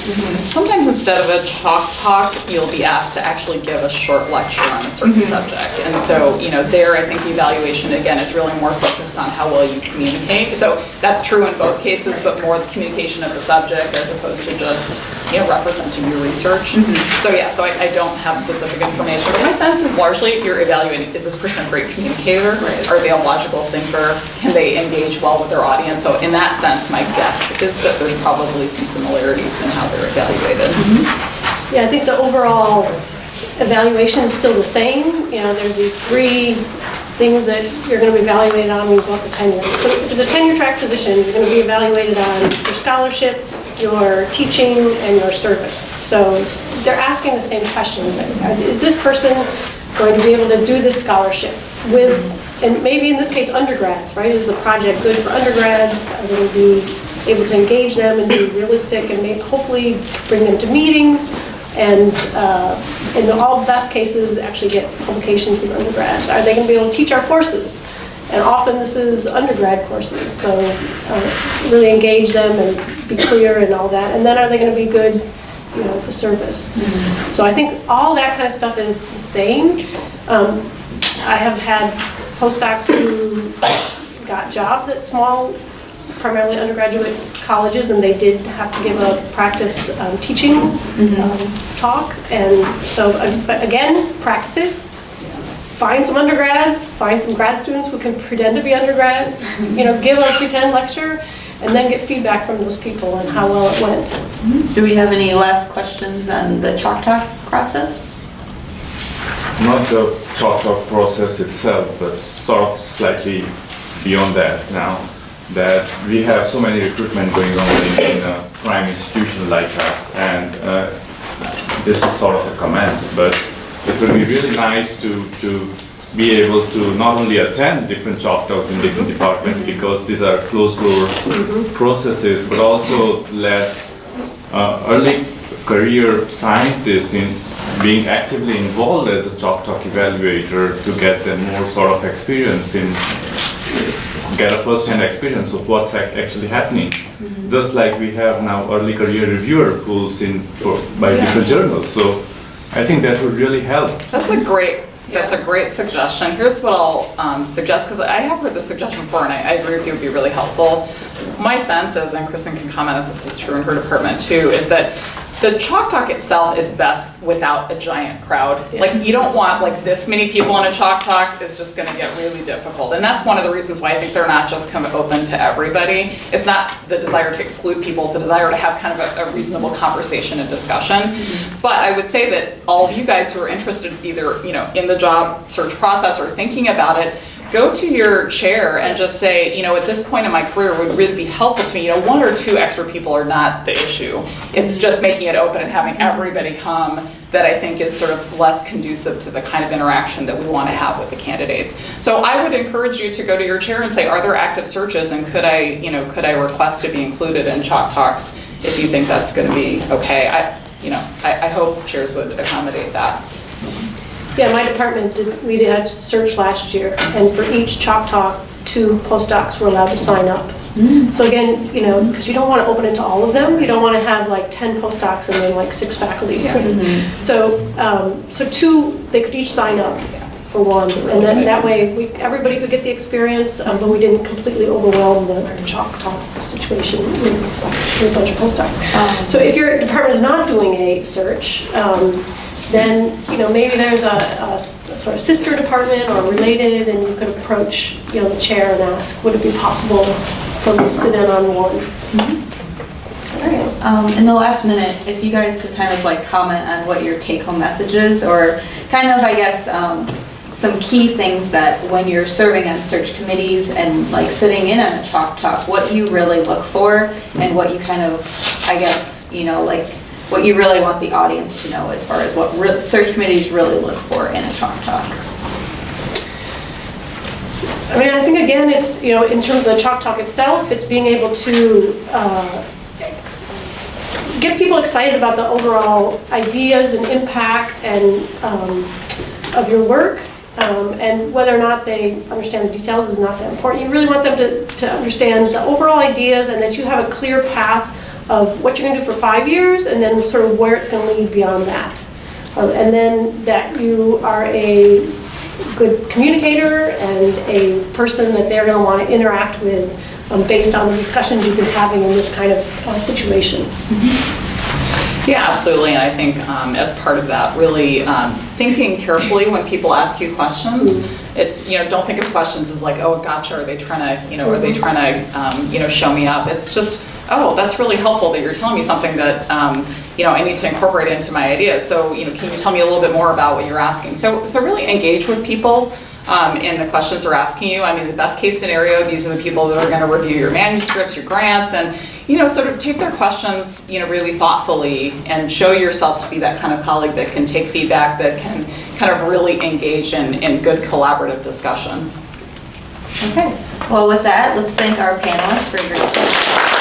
sometimes instead of a chalk talk, you'll be asked to actually give a short lecture on a certain subject. And so, you know, there I think the evaluation, again, is really more focused on how well you communicate. So that's true in both cases, but more the communication of the subject as opposed to just, you know, representing your research. So yeah, so I don't have specific information, but my sense is largely you're evaluating, is this person a great communicator? Are they a logical thinker? Can they engage well with their audience? So in that sense, my guess is that there's probably some similarities in how they're evaluated. Yeah, I think the overall evaluation is still the same. You know, there's these 3 things that you're going to be evaluated on when you go up the tenure. So if it's a tenure track position, you're going to be evaluated on your scholarship, your teaching, and your service. So they're asking the same questions. Is this person going to be able to do this scholarship with, and maybe in this case, undergrads, right? Is the project good for undergrads? Are they going to be able to engage them and be realistic and maybe hopefully bring them to meetings? And in all best cases, actually get publications with undergrads. Are they going to be able to teach our courses? And often this is undergrad courses, so really engage them and be clear and all that. And then are they going to be good, you know, for service? So I think all that kind of stuff is the same. I have had postdocs who got jobs at small, primarily undergraduate colleges, and they did have to give a practice teaching talk. And so, but again, practice it. Find some undergrads, find some grad students who can pretend to be undergrads, you know, give a pretend lecture, and then get feedback from those people on how well it went. Do we have any last questions on the chalk talk process? Not the chalk talk process itself, but sort of slightly beyond that now, that we have so many recruitment going on in a prime institution like us, and this is sort of a command, but it would be really nice to be able to not only attend different Chalk Talks in different departments, because these are closed door processes, but also let early career scientists in being actively involved as a Chalk Talk evaluator to get them more sort of experience in, get a first-hand experience of what's actually happening. Just like we have now early career reviewer pools by different journals. So I think that would really help. That's a great suggestion. Here's what I'll suggest, because I have heard this suggestion before, and I agree with you, it would be really helpful. My sense is, and Kristen can comment if this is true in her department too, is that the Chalk Talk itself is best without a giant crowd. Like, you don't want like this many people in a Chalk Talk. It's just gonna get really difficult. And that's one of the reasons why I think they're not just kind of open to everybody. It's not the desire to exclude people, it's the desire to have kind of a reasonable conversation and discussion. But I would say that all of you guys who are interested either, you know, in the job search process or thinking about it, go to your chair and just say, you know, at this point in my career, it would really be helpful to me. You know, 1 or 2 extra people are not the issue. It's just making it open and having everybody come that I think is sort of less conducive to the kind of interaction that we want to have with the candidates. So I would encourage you to go to your chair and say, are there active searches, and could I request to be included in Chalk Talks if you think that's going to be okay. I hope chairs would accommodate that. Yeah, my department, we had search last year, and for each Chalk Talk, 2 postdocs were allowed to sign up. So again, you know, because you don't want to open it to all of them, you don't want to have like 10 postdocs and then like 6 faculty. So 2, they could each sign up for 1, and then that way everybody could get the experience, but we didn't completely overwhelm the Chalk Talk situation with a bunch of postdocs. So if your department is not doing a search, then, you know, maybe there's a sort of sister department or related, and you could approach, you know, the chair and ask, would it be possible for me to sit in on one? In the last minute, if you guys could kind of like comment on what your take-home message is, or kind of, I guess, some key things that when you're serving on search committees and like sitting in on a Chalk Talk, what you really look for, and what you kind of, I guess, you know, like, what you really want the audience to know as far as what search committees really look for in a Chalk Talk. I mean, I think again, it's, you know, in terms of the Chalk Talk itself, it's being able to get people excited about the overall ideas and impact and of your work, and whether or not they understand the details is not that important. You really want them to understand the overall ideas, and that you have a clear path of what you're going to do for 5 years, and then sort of where it's going to lead beyond that. And then that you are a good communicator and a person that they're going to want to interact with based on the discussions you've been having in this kind of situation. Yeah, absolutely. And I think as part of that, really thinking carefully when people ask you questions. It's, you know, don't think of questions as like, oh, gotcha, are they trying to, you know, are they trying to, you know, show me up? It's just, oh, that's really helpful that you're telling me something that, you know, I need to incorporate into my ideas. So, you know, can you tell me a little bit more about what you're asking? So really engage with people in the questions they're asking you. I mean, the best case scenario, these are the people that are going to review your manuscripts, your grants, and, you know, sort of take their questions, you know, really thoughtfully, and show yourself to be that kind of colleague that can take feedback, that can kind of really engage in good collaborative discussion. Okay. Well, with that, let's thank our panelists for your research.